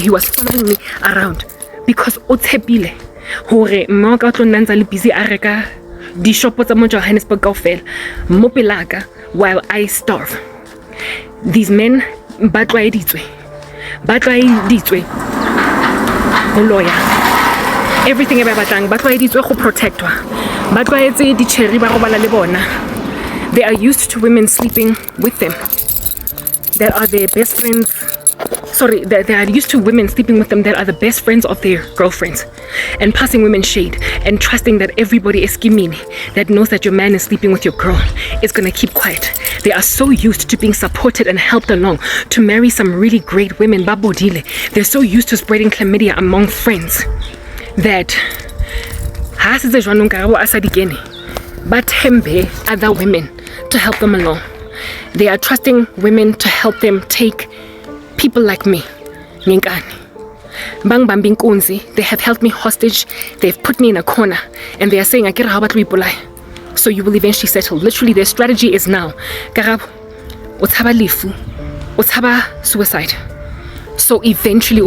was following me around because hore mmoka tlo nna ntse le busy a reka di shopo tsa mo Johannesburg kaofela mo pelaka while I starve. These men ba tlwaeditswe go lawyer everything e ba batlang, ba tlwaeditswe go protectwa, ba tlwaetse di cherry ba go bala le bona. They are used to women sleeping with them that are their best friends. They are used to women sleeping with them that are the best friends of their girlfriends, and passing women shade and trusting that everybody is skimini that knows that your man is sleeping with your girl is gonna keep quiet. They are so used to being supported and helped along to marry some really great women. They're so used to spreading chlamydia among friends that other women to help them along. They are trusting women to help them take people like me. They have held me hostage. They've put me in a corner and they are saying, so you will eventually settle. Literally, their strategy is now, Karabo, uthaba lifu, uthaba suicide. So eventually,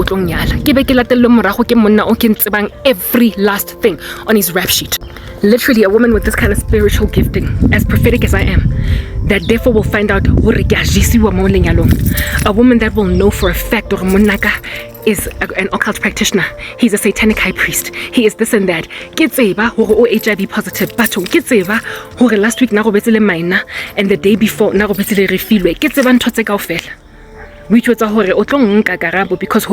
every last thing on his rap sheet. Literally, a woman with this kind of spiritual gifting, as prophetic as I am, that therefore will find out a woman that will know for a fact is an occult practitioner. He's a satanic high priest. He is this and that. HIV positive. But last week and the day before because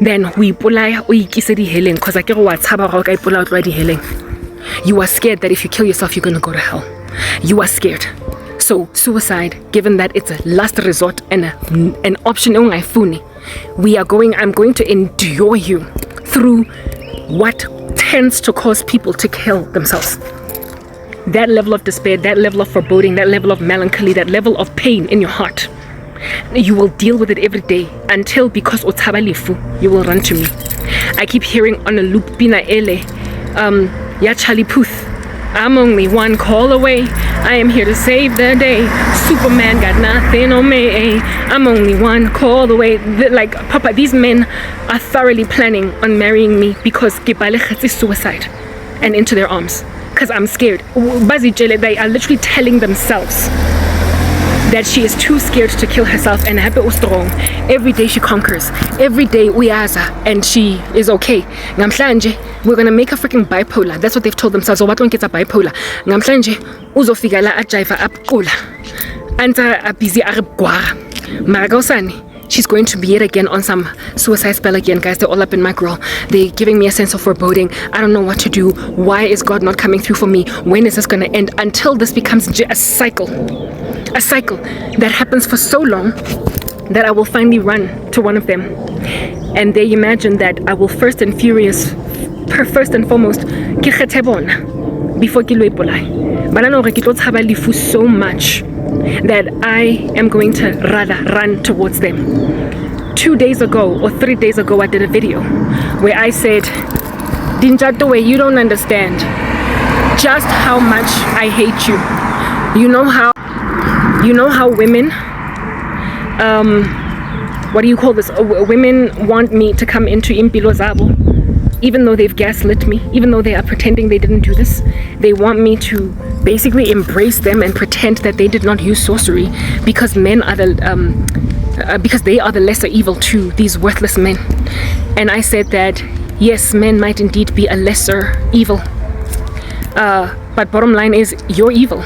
then we polaya o ikise di heleng cause I wa tshaba go ka ipola o tloa di heleng. You are scared that if you kill yourself you're going to go to hell. You are scared. So suicide, given that it's a last resort and an option I'm going to endure you through what tends to cause people to kill themselves. That level of despair, that level of foreboding, that level of melancholy, that level of pain in your heart. You will deal with it every day until, because uthaba lifu, you will run to me. I keep hearing on a loop, Bina Ele, Ya Charlie Puth, I'm only one call away. I am here to save the day. Superman got nothing on me. I'm only one call away. Like, Papa, these men are thoroughly planning on marrying me because Kipalekhat is suicide and into their arms. Because I'm scared. They are literally telling themselves that she is too scared to kill herself, and every day she conquers, every day uyaza, and she is okay. Namhlanje we're gonna make her freaking bipolar. That's what they've told themselves. What one gets a bipolar. Namhlanje uzofika la ajaiva apqula anta abizi aribgwara maragosani. She's going to be yet again on some suicide spell again, guys. They're all up in my grill. They're giving me a sense of foreboding. I don't know what to do. Why is God not coming through for me? When is this going to end? Until this becomes a cycle. A cycle that happens for so long that I will finally run to one of them, and they imagine that I will first and foremost ke kgethe bona before ke lo ipolaya. But I know ke tlo tshaba lefu so much that I am going to rather run towards them. 2 days ago or 3 days ago, I did a video where I said, Dinjatowe, you don't understand just how much I hate you. You know how women, what do you call this? Women want me to come into impilo zabo, even though they've gaslit me, even though they are pretending they didn't do this. They want me to basically embrace them and pretend that they did not use sorcery because men are because they are the lesser evil to these worthless men. And I said that yes, men might indeed be a lesser evil, but bottom line is you're evil,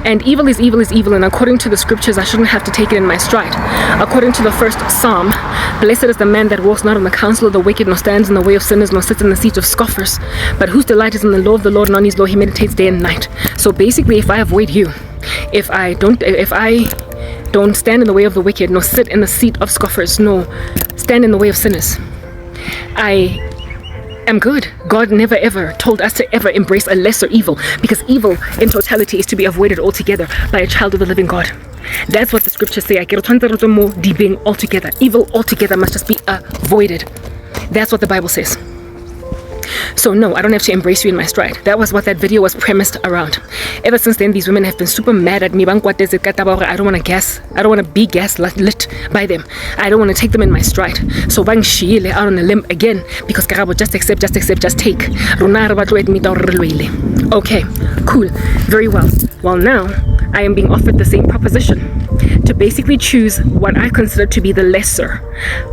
and evil is evil is evil, and according to the scriptures I shouldn't have to take it in my stride. According to the first Psalm, blessed is the man that walks not in the counsel of the wicked, nor stands in the way of sinners, nor sits in the seat of scoffers, but whose delight is in the law of the Lord, and on his law he meditates day and night. So basically, if I avoid you, if I don't stand in the way of the wicked, nor sit in the seat of scoffers, nor stand in the way of sinners, I am good. God never ever told us to ever embrace a lesser evil, because evil in totality is to be avoided altogether by a child of the living God. That's what the scriptures say. Altogether. Evil altogether must just be avoided. That's what the Bible says. So no, I don't have to embrace you in my stride. That was what that video was premised around. Ever since then, these women have been super mad at me. I don't want to be gaslit by them. I don't want to take them in my stride. So bang shiile out on a limb again, because Karabo, just accept, just take. Okay, cool, very well. Well, now I am being offered the same proposition to basically choose what I consider to be the lesser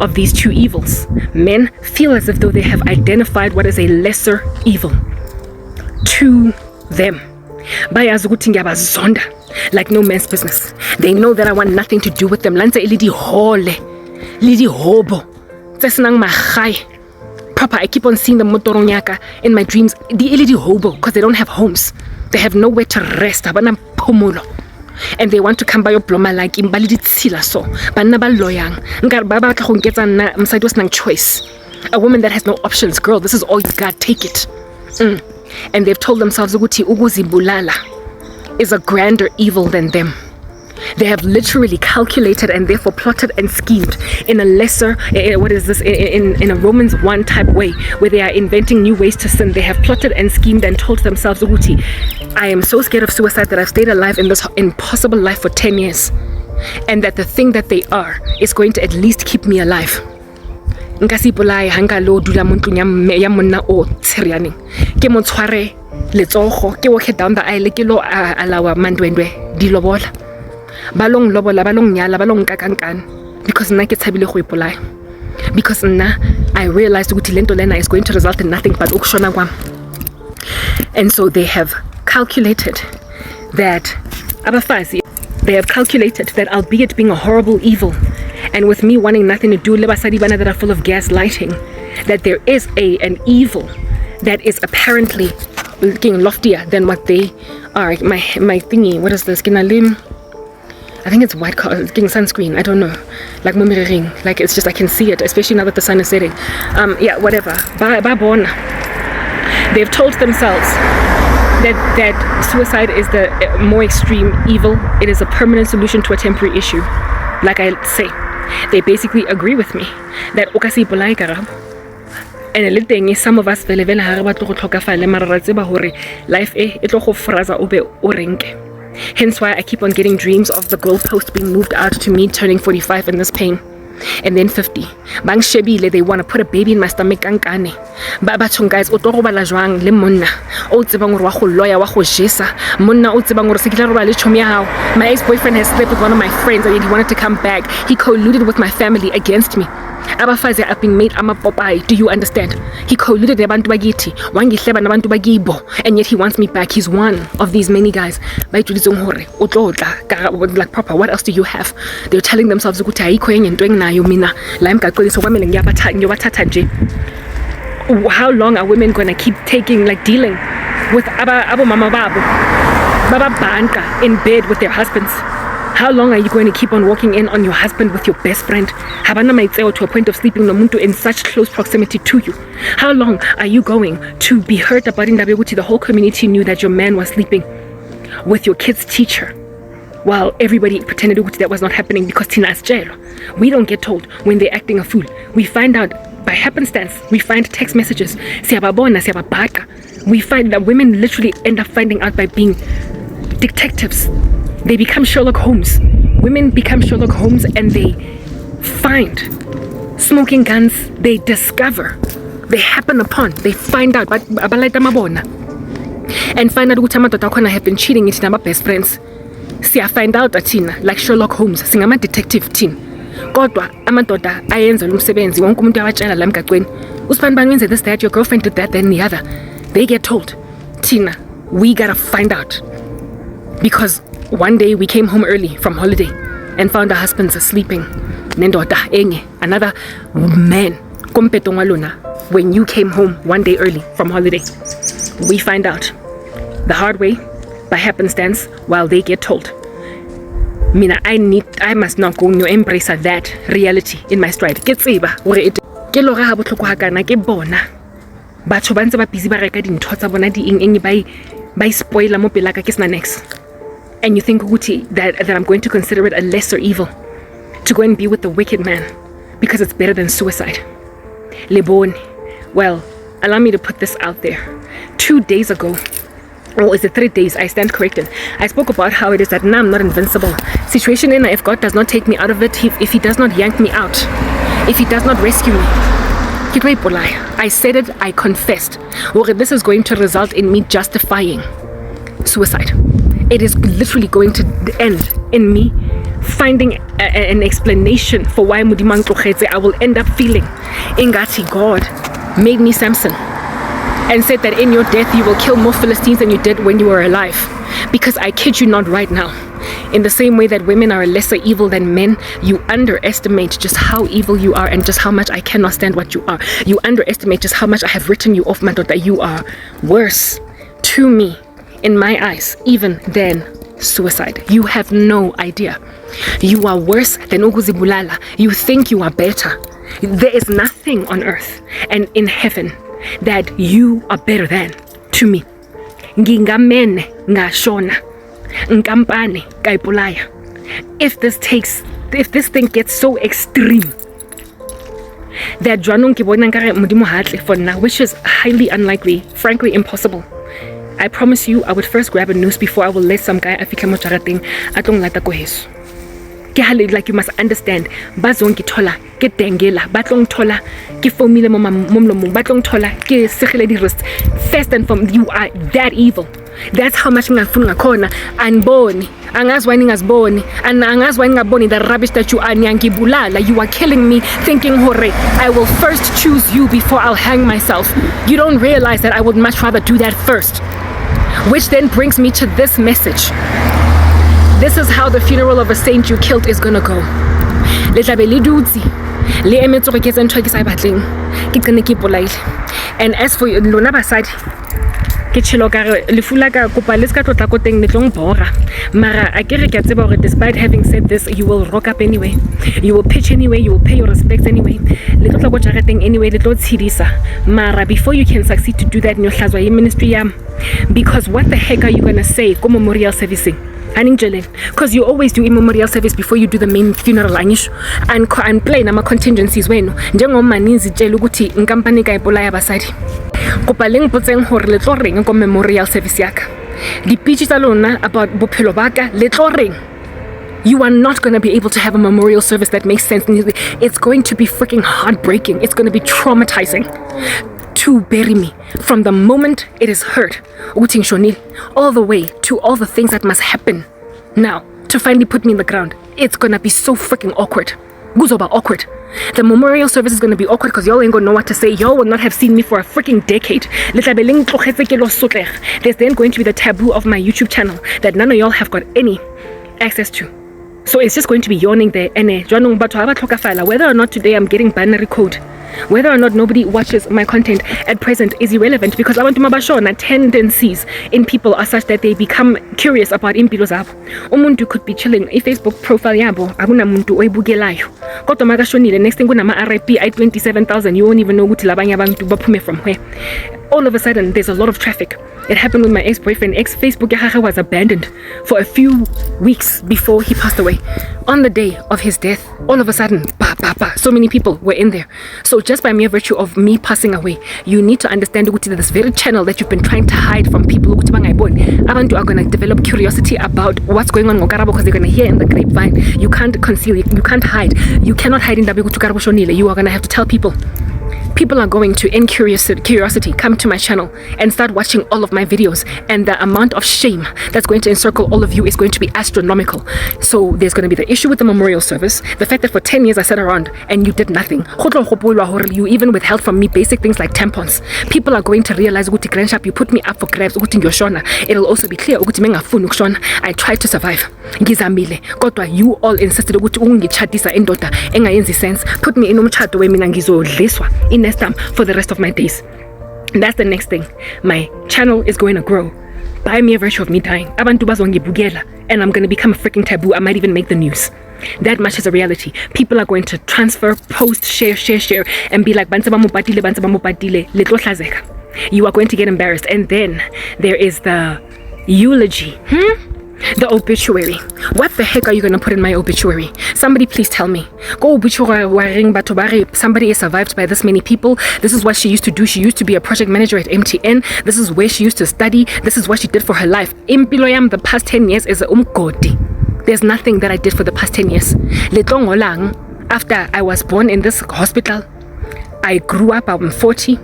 of these two evils. Men feel as if though they have identified what is a lesser evil to them. Like no man's business. They know that I want nothing to do with them. Papa, I keep on seeing the motoronyaka in my dreams. The hobo, because they don't have homes. They have nowhere to rest. And they want to come by your bloma like imbalidi tsila so. Banna ba loyang. Nka ba batla go nketsa nna msadi was nang choice. A woman that has no options. Girl, this is all you got. Take it. And they've told themselves ukuthi ukuzibulala is a grander evil than them. They have literally calculated and therefore plotted and schemed in a lesser, in a Romans 1 type way, where they are inventing new ways to sin. They have plotted and schemed and told themselves, Uguti, I am so scared of suicide that I've stayed alive in this impossible life for 10 years. And that the thing that they are is going to at least keep me alive. Nkasipolai hanga lo dula mo ntlong ya monna o tshirianeng. Ke mo tshware letsogo, ke walk down the aisle, ke lo alawa mandwendwe di lobola. Balong lobola, balong nyala, balong kakankan, because nna ke tshabile go ipolaya. Because nna I realized ukuthi lento lena is going to result in nothing but ukushona kwam. And so they have calculated that albeit being a horrible evil, and with me wanting nothing to do with basadi bana that are full of gaslighting, that there is an evil that is apparently looking loftier than what they are. My thingy, what is this? I think it's white color, getting sunscreen, I don't know. Like ring, like it's just I can see it, especially now that the sun is setting. Yeah, whatever. Babona. They've told themselves that suicide is the more extreme evil. It is a permanent solution to a temporary issue. Like I say, they basically agree with me that okasi polai Karabo. And a little thing is, some of us life Hence why I keep on getting dreams of the goalpost being moved out to me turning 45 in this pain. And then 50. Bang shebile, they want to put a baby in my stomach. Kankane. Babatong guys, o toro bala jwang le monna. O tsebang gore wa go loya wa go jesa. Monna o tsebang gore se ke tla roba le chomi ya hao. My ex-boyfriend has slept with one of my friends and he wanted to come back. He colluded with my family against me. Abafazi are being made amapopai. Do you understand? He colluded nabantu bagithi, wangihleba nabantu bagibo, and yet he wants me back. He's one of these many guys. Like Papa, what else do you have? They're telling themselves ukuthi ayikho enye into enginayo mina la emgaqweni kwamele ngiyobathatha nje. How long are women gonna keep dealing with abo mama babo baba banka in bed with their husbands? How long are you going to keep on walking in on your husband with your best friend? Habana maitseo to a point of sleeping nomuntu in such close proximity to you. How long are you going to be hurt about indaba yokuthi the whole community knew that your man was sleeping with your kid's teacher, while everybody pretended that was not happening because tina asitshelo? We don't get told when they're acting a fool. We find out by happenstance. We find text messages. Siyababona, siyababhaqa. We find that women literally end up finding out by being detectives. They become Sherlock Holmes. Women become Sherlock Holmes and they find smoking guns. They discover. They happen upon. They find out. But abalaita mabona. And find out ukuthi amadoda akhona have been cheating it nama best friends. Siya find out athina like Sherlock Holmes. Singama detective team. Kodwa amadoda ayenza lo msebenzi wonke umuntu uyawatshela la mgaqweni. Usibani wenze this, that, your girlfriend did that, then the other. They get told. Tina, we gotta find out. Because one day we came home early from holiday and found our husbands sleeping. Nendoda enye, another man. When you came home one day early from holiday, we find out the hard way by happenstance while they get told. Mina, I must not go no embrace that reality in my stride. Ke tseba hore it ke lora ha botlhoko ha kana ke bona. Batho ba ntse ba busy ba reka dintho tsa bona di eng ba spoiler mo pelaka ke sna next. And you think ukuthi that I'm going to consider it a lesser evil to go and be with the wicked man because it's better than suicide. Lebone. Well, allow me to put this out there. 2 days ago, or is it 3 days? I stand corrected. I spoke about how it is that now I'm not invincible. Situation in if God does not take me out of it, if He does not yank me out, if He does not rescue me. I said it, I confessed. Or this is going to result in me justifying suicide. It is literally going to end in me finding an explanation for why I will end up feeling ingati God made me Samson and said that in your death you will kill more Philistines than you did when you were alive. Because I kid you not right now, in the same way that women are a lesser evil than men, you underestimate just how evil you are and just how much I cannot stand what you are. You underestimate just how much I have written you off, Matot, that you are worse to me in my eyes even than suicide. You have no idea. You are worse than ukuzibulala. You think you are better. There is nothing on earth and in heaven that you are better than to me. Ngingamene ngashona. Nkampane kaipulaya. If this thing gets so extreme that jwanong ke bona nkare modimo hatle for now, which is highly unlikely, frankly impossible. I promise you, I would first grab a noose before I will let some guy afika mo jarateng atong lata ko heso. Ke hale, like you must understand, bazong ke thola ke tengela, batlong thola ke fomile mo mlomong, batlong thola ke segele di wrist. First and foremost, you are that evil. That's how much ngafuna ngakhona aniboni angazwani ngaziboni angazwani ngaboni the rubbish that you are nyangibulala. You are killing me thinking hore I will first choose you before I'll hang myself. You don't realize that I would much rather do that first. Which then brings me to this message. This is how the funeral of a saint you killed is gonna go. Le tlabe le dutsi le emetse go ke tsentho ke sa batleng ke tsene ke bolaile. And as for lona basadi ke tshelo ka le fula ka kopa le ska tlotla ko teng ne tlong bora mara a ke re ke tseba gore despite having said this, you will rock up anyway, you will pitch anyway, you will pay your respects anyway, le tlotla go jarateng anyway, le tlo tshidisa mara before you can succeed to do that in your hlazwa ye ministry yam, because what the heck are you gonna say ko memorial servicing? Because you always do a memorial service before you do the main funeral and play nama contingencies wenu njengoma nizitshela ukuthi inkampani kaipolaya basadi kopa leng potseng hore le tlo reng ko memorial service yaka di pitch tsa lona about bophelo baka le tlo reng. You are not going to be able to have a memorial service that makes sense. It's going to be freaking heartbreaking. It's going to be traumatizing to bury me from the moment it is heard all the way to all the things that must happen now to finally put me in the ground. It's gonna be so freaking awkward. Guzoba awkward. The memorial service is gonna be awkward because y'all ain't gonna know what to say. Y'all will not have seen me for a freaking decade. There's then going to be the taboo of my YouTube channel that none of y'all have got any access to. So it's just going to be yawning there. And whether or not today I'm getting binary code Whether or not nobody watches my content at present is irrelevant, because abantu mabashona tendencies in people are such that they become curious about impilo zabo. Umuntu could be chilling Facebook profile yabo akunamuntu oyibukelayo, kodwa makashonile next thing kunama RIP ay 27,000, you won't even know ukuthi labanye abantu baphume from where. All of a sudden there's a lot of traffic. It happened with my ex-boyfriend. Facebook yakhe was abandoned for a few weeks before he passed away. On the day of his death, all of a sudden, so many people were in there. So just by mere virtue of me passing away, you need to understand that this very channel that you've been trying to hide from people, abantu are going to develop curiosity about what's going on in Karabo, because they're going to hear in the grapevine. You can't conceal, you can't hide. You cannot hide in Karabo Shonile. You are going to have to tell people. People are going to, in curiosity, come to my channel and start watching all of my videos, and the amount of shame that's going to encircle all of you is going to be astronomical. So there's going to be the issue with the memorial service, the fact that for 10 years I sat around and you did nothing. You even withheld from me basic things like tampons. People are going to realize, you put me up for grabs, it'll also be clear, I tried to survive. You all insisted, put me in for the rest of my days. That's the next thing. My channel is going to grow by mere virtue of me dying. Abantu bazongibukela, and I'm going to become a freaking taboo. I might even make the news. That much is a reality. People are going to transfer, post, share, and be like, you are going to get embarrassed. And then there is the eulogy. The obituary. What the heck are you gonna put in my obituary? Somebody please tell me. Go obituary, somebody is survived by this many people. This is what she used to do. She used to be a project manager at MTN. This is where she used to study. This is what she did for her life. Impiloyam the past 10 years is umgodi. There's nothing that I did for the past 10 years. After I was born in this hospital, I grew up, I'm 40.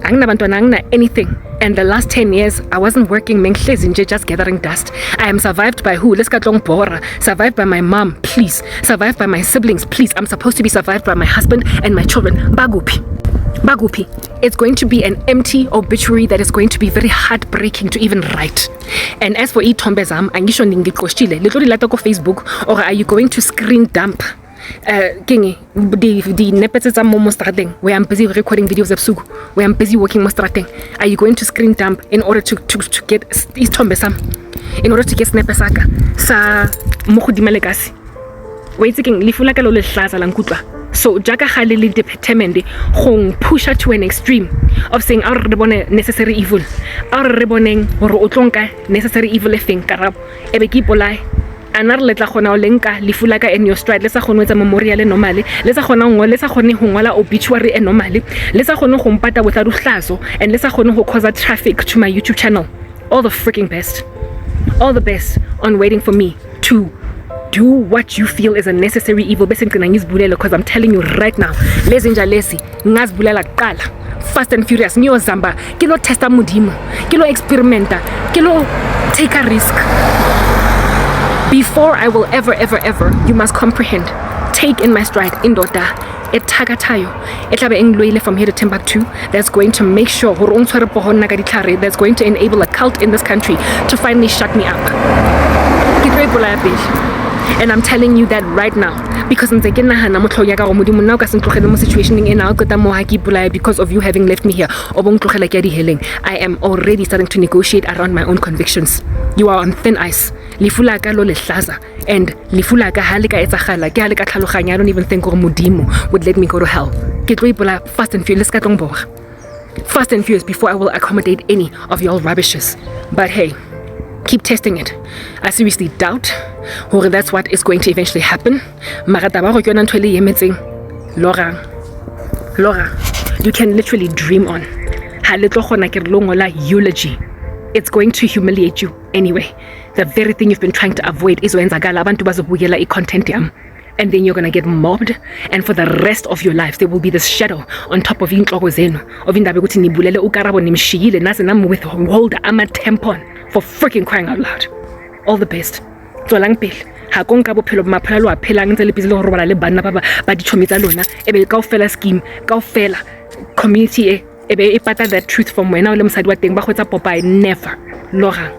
Anything. And the last 10 years, I wasn't working, just gathering dust. I am survived by who? Survived by my mom, please. Survived by my siblings, please. I'm supposed to be survived by my husband and my children. Bagupi. It's going to be an empty obituary that is going to be very heartbreaking to even write. And as for Itombezam, Facebook, or are you going to screen dump the nepets where I'm busy recording videos of Sugu, where I'm busy working Mostrating? Are you going to screen dump in order to get Itombesam, in order to get Snepesaka sa Mokudima legacy? Wait again, Lifulaka lo lehlaza lankutla. So Jaka Halili determined hong push her to an extreme of saying our rebone necessary evil. Our reboneng or otlonka necessary evil thing Karabo. Ebeki polai. Anar letla khona o lenka lifulaka in your stride. Let's khona etsa memorial e normally. Let's khona ngo let's khone ho ngola obituary e normally. Let's khona go mpata without uhlazo, and let's khona go cause traffic to my YouTube channel. All the freaking best. All the best on waiting for me to do what you feel is a necessary evil. Because I'm telling you right now, Fast and Furious, Neo Zamba, kilo testa mudimo, kilo experimenta, kilo take a risk. Before I will ever, you must comprehend, take in my stride, indota, etagatayo, etlabe engloile from here to Timbuktu, that's going to make sure, that's going to enable a cult in this country to finally shut me up. And I'm telling you that right now, because situation because of you having left me here. I am already starting to negotiate around my own convictions. You are on thin ice. And I don't even think Mudimu would let me go to hell. Fast and furious. Fast and furious before I will accommodate any of y'all rubbishes. But hey, keep testing it. I seriously doubt that's what is going to eventually happen. Laura, you can literally dream on. Eulogy. It's going to humiliate you anyway. The very thing you've been trying to avoid is content. And then you're gonna get mobbed, and for the rest of your lives there will be this shadow on top of inhloko zenu of indaba ukuthi nibulele uKarabo nimshiyile naze nam with hold ama tampon, for freaking crying out loud. All the best. Tswelang pele. Ha konka bophelo ba maphela lo a phelang ntse le busy le go robala le banna ba dichomi tsa lona ebe kaofela scheme kaofela community ebe pata that truth from wena o le mosadi wa teng ba khwetsa Popeye. Never. Laura,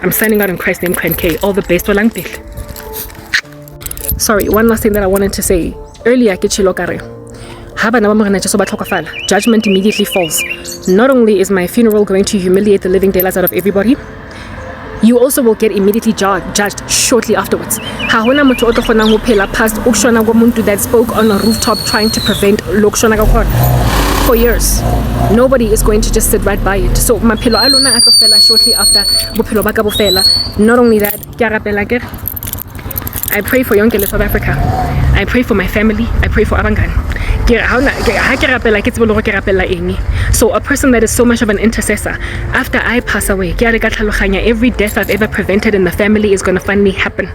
I'm signing out in Christ's name. K. All the best. Tswelang pele. Sorry, one last thing that I wanted to say earlier, judgment immediately falls. Not only is my funeral going to humiliate the living daylights out of everybody, you also will get immediately judged shortly afterwards. Past that spoke on a rooftop trying to prevent for years. Nobody is going to just sit right by it. So maphelo a lona a tlo fela shortly after bophelo ba ka bo fela. Not only that, I pray for Yonkele South Africa. I pray for my family. I pray for Abangan. So a person that is so much of an intercessor, after I pass away, every death I've ever prevented in the family is going to finally happen.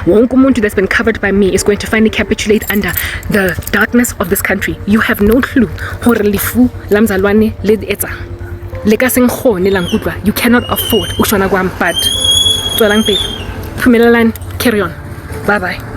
Wonkumuntu that's been covered by me is going to finally capitulate under the darkness of this country. You have no clue. You cannot afford. Carry on. Bye bye.